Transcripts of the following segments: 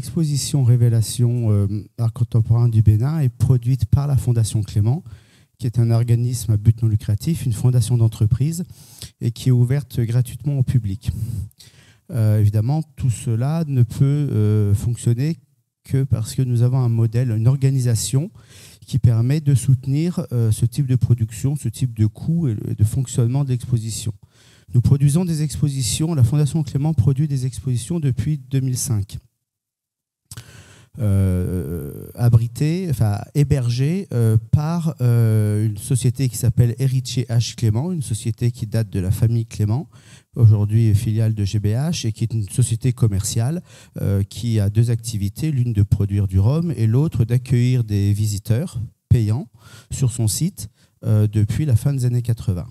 l'exposition Révélation Art contemporain du Bénin est produite par la Fondation Clément, qui est un organisme à but non lucratif, une fondation d'entreprise, et qui est ouverte gratuitement au public. Évidemment, tout cela ne peut fonctionner que parce que nous avons un modèle, une organisation qui permet de soutenir ce type de production, ce type de coût et de fonctionnement de l'exposition. Nous produisons des expositions, la Fondation Clément produit des expositions depuis 2005. Hébergé par une société qui s'appelle Héritier H. Clément, une société qui date de la famille Clément, aujourd'hui filiale de GBH, et qui est une société commerciale qui a deux activités, l'une de produire du rhum et l'autre d'accueillir des visiteurs payants sur son site depuis la fin des années 80.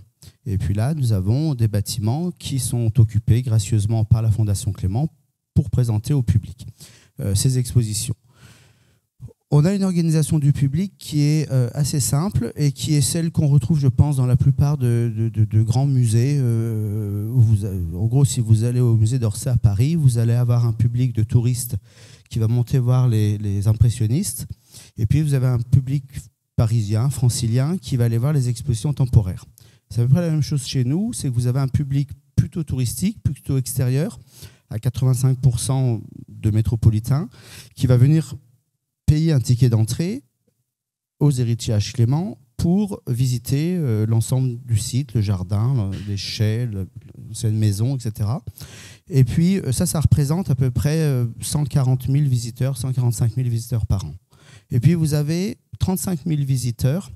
Et puis là, nous avons des bâtiments qui sont occupés gracieusement par la Fondation Clément pour présenter au public ces expositions. On a une organisation du public qui est assez simple et qui est celle qu'on retrouve, je pense, dans la plupart de grands musées. En gros, si vous allez au musée d'Orsay à Paris, vous allez avoir un public de touristes qui va monter voir les impressionnistes. Et puis, vous avez un public parisien, francilien, qui va aller voir les expositions temporaires. C'est à peu près la même chose chez nous, c'est que vous avez un public plutôt touristique, plutôt extérieur, à 85% de métropolitains, qui va venir payer un ticket d'entrée aux Héritiers H. Clément pour visiter l'ensemble du site, le jardin, les chais, l'ancienne maison, etc. Et puis ça représente à peu près 140 000 visiteurs, 145 000 visiteurs par an. Et puis vous avez 35 000 visiteurs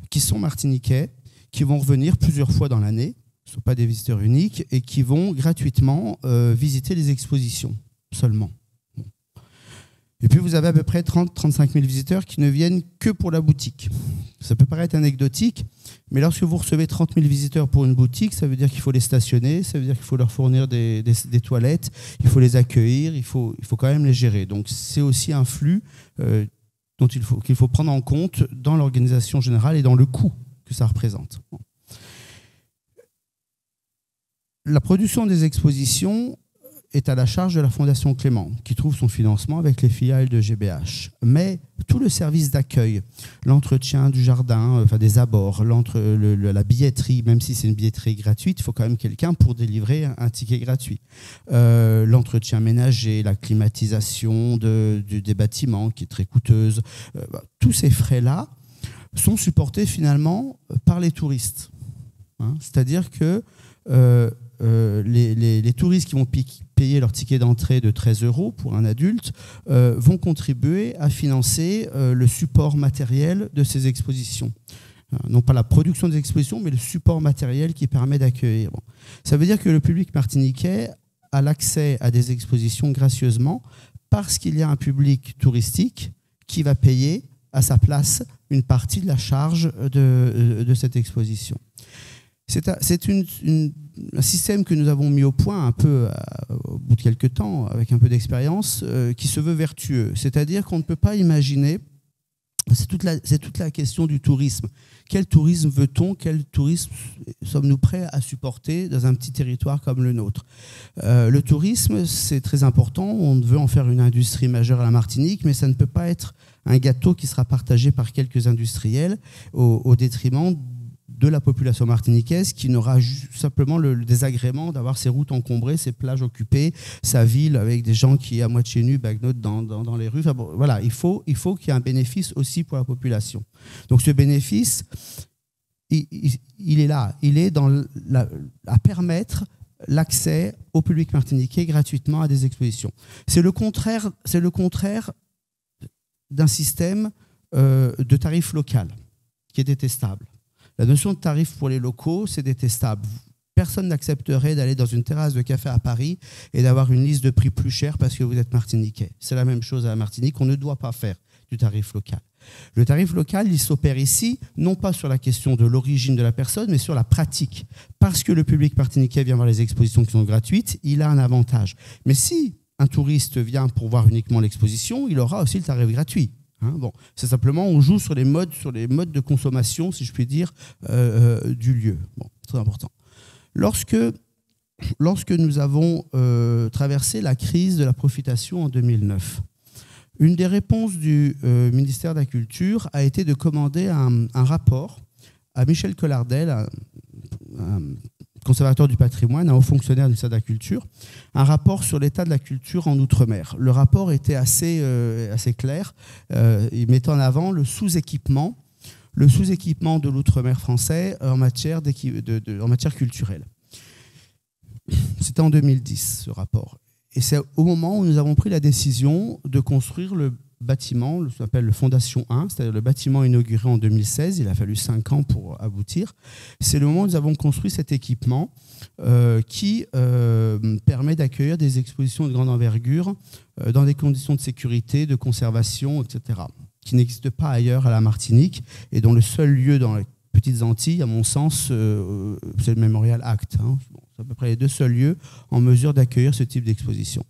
qui sont martiniquais, qui vont revenir plusieurs fois dans l'année, ce ne sont pas des visiteurs uniques, et qui vont gratuitement visiter les expositions seulement. Bon. Et puis vous avez à peu près 30-35 000 visiteurs qui ne viennent que pour la boutique. Ça peut paraître anecdotique, mais lorsque vous recevez 30 000 visiteurs pour une boutique, ça veut dire qu'il faut les stationner, ça veut dire qu'il faut leur fournir des toilettes, il faut les accueillir, il faut quand même les gérer. Donc c'est aussi un flux qu'il faut prendre en compte dans l'organisation générale et dans le coût que ça représente. La production des expositions est à la charge de la Fondation Clément, qui trouve son financement avec les filiales de GBH. Mais tout le service d'accueil, l'entretien du jardin, des abords, la billetterie, même si c'est une billetterie gratuite, il faut quand même quelqu'un pour délivrer un ticket gratuit. L'entretien ménager, la climatisation des bâtiments, qui est très coûteuse, tous ces frais-là sont supportés finalement par les touristes. C'est-à-dire que les touristes qui vont payer leur ticket d'entrée de 13 € pour un adulte vont contribuer à financer le support matériel de ces expositions. Non pas la production des expositions, mais le support matériel qui permet d'accueillir. Bon. Ça veut dire que le public martiniquais a l'accès à des expositions gracieusement parce qu'il y a un public touristique qui va payer à sa place une partie de la charge de cette exposition. C'est un système que nous avons mis au point un peu au bout de quelques temps, avec un peu d'expérience, qui se veut vertueux. C'est-à-dire qu'on ne peut pas imaginer, c'est toute la question du tourisme. Quel tourisme veut-on? Quel tourisme sommes-nous prêts à supporter dans un petit territoire comme le nôtre? Le tourisme, c'est très important. On veut en faire une industrie majeure à la Martinique, mais ça ne peut pas être un gâteau qui sera partagé par quelques industriels au détriment de la population martiniquaise qui n'aura simplement le désagrément d'avoir ses routes encombrées, ses plages occupées, sa ville avec des gens qui, à moitié nus, bagnotent dans les rues. Enfin, bon, voilà, il faut qu'il y ait un bénéfice aussi pour la population. Donc ce bénéfice, il est là. Il est à permettre l'accès au public martiniquais gratuitement à des expositions. C'est le contraire d'un système de tarif local qui est détestable. La notion de tarif pour les locaux, c'est détestable. Personne n'accepterait d'aller dans une terrasse de café à Paris et d'avoir une liste de prix plus chère parce que vous êtes martiniquais. C'est la même chose à la Martinique. On ne doit pas faire du tarif local. Le tarif local, il s'opère ici, non pas sur la question de l'origine de la personne, mais sur la pratique. Parce que le public martiniquais vient voir les expositions qui sont gratuites, il a un avantage. Mais si un touriste vient pour voir uniquement l'exposition, il aura aussi le tarif gratuit. Bon, c'est simplement, on joue sur les modes de consommation, si je puis dire, du lieu. Bon, très important. Lorsque lorsque nous avons traversé la crise de la profitation en 2009. Une des réponses du ministère de la Culture a été de commander un rapport à Michel Collardel, un conservateur du patrimoine, un haut fonctionnaire du ministère de la Culture, un rapport sur l'état de la culture en Outre-mer. Le rapport était assez clair, il mettait en avant le sous-équipement de l'Outre-mer français en matière culturelle. C'était en 2010, ce rapport. Et c'est au moment où nous avons pris la décision de construire le bâtiment, ce qu'on appelle le Fondation 1, c'est-à-dire le bâtiment inauguré en 2016. Il a fallu 5 ans pour aboutir. C'est le moment où nous avons construit cet équipement qui permet d'accueillir des expositions de grande envergure dans des conditions de sécurité, de conservation, etc., qui n'existent pas ailleurs à la Martinique et dont le seul lieu dans les Petites Antilles, à mon sens, c'est le Mémorial Act. C'est à peu près les 2 seuls lieux en mesure d'accueillir ce type d'exposition.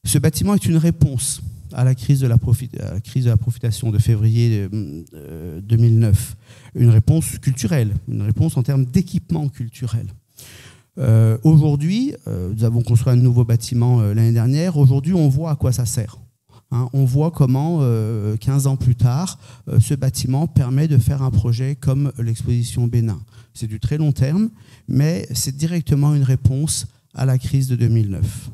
Ce bâtiment est une réponse à la crise de la profitation de février 2009. Une réponse culturelle, une réponse en termes d'équipement culturel. Aujourd'hui, nous avons construit un nouveau bâtiment l'année dernière. Aujourd'hui, on voit à quoi ça sert. On voit comment, 15 ans plus tard, ce bâtiment permet de faire un projet comme l'exposition Bénin. C'est du très long terme, mais c'est directement une réponse à la crise de 2009.